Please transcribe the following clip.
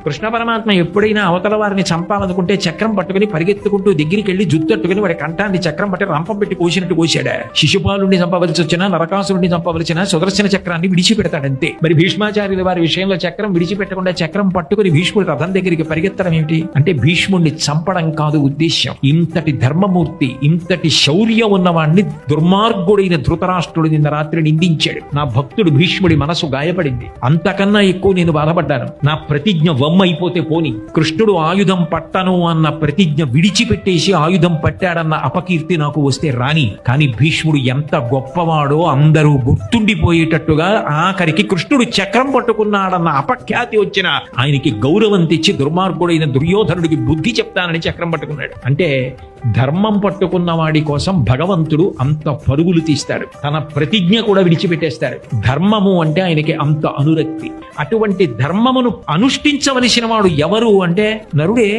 కృష్ణ పరమాత్మ ఎప్పుడైనా అవతల వారిని చంపాలనుకుంటే చక్రం పట్టుకుని పరిగెత్తుకుంటూ దగ్గరికి వెళ్లి జుత్తట్టుకుని వాడి కంఠాన్ని చక్రం పట్టి రంపం పెట్టి కోసినట్టు కోసాడా? శిశుపాలుని చంపవలసి వచ్చినా, నరకాసురుడిని చంపవలసిన సుదర్శన చక్రాన్ని విడిచిపెడతాడంతే. మరి భీష్మాచార్యుల వారి విషయంలో చక్రం విడిచిపెట్టకుండా చక్రం పట్టుకుని భీష్ముడి రథం దగ్గరికి పరిగెత్తడం ఏమిటి అంటే భీష్ముడిని చంపడం కాదు ఉద్దేశ్యం. ఇంతటి ధర్మమూర్తి, ఇంతటి శౌర్యం ఉన్నవాడిని దుర్మార్గుడైన ధృతరాష్ట్రుడు నిన్న రాత్రి నిందించాడు. నా భక్తుడు భీష్ముడి మనసు గాయపడింది. అంతకన్నా ఎక్కువ నేను బాధపడ్డాను. నా ప్రతిజ్ఞ వమ్మైపోతే పోని, కృష్ణుడు ఆయుధం పట్టను అన్న ప్రతిజ్ఞ విడిచిపెట్టేసి ఆయుధం పట్టాడన్న అపకీర్తి నాకు వస్తే రాని, కానీ భీష్ముడు ఎంత గొప్పవాడో అందరూ గుర్తుండిపోయేటట్టుగా ఆఖరికి కృష్ణుడు చక్రం పట్టుకున్నాడన్న అపఖ్యాతి వచ్చిన ఆయనకి గౌరవం తెచ్చి దుర్మార్గుడైన దుర్యోధనుడికి బుద్ధి చెప్తానని చక్రం పట్టుకున్నాడు. అంటే ధర్మం పట్టుకున్న వాడి కోసం భగవంతుడు అంత పరుగులు తీస్తాడు, తన ప్రతిజ్ఞ కూడా విడిచిపెట్టేస్తాడు. ధర్మము అంటే ఆయనకి అంత అనురక్తి. అటువంటి ధర్మమును అనుష్ఠించవలసిన వాడు ఎవరు అంటే నరుడే.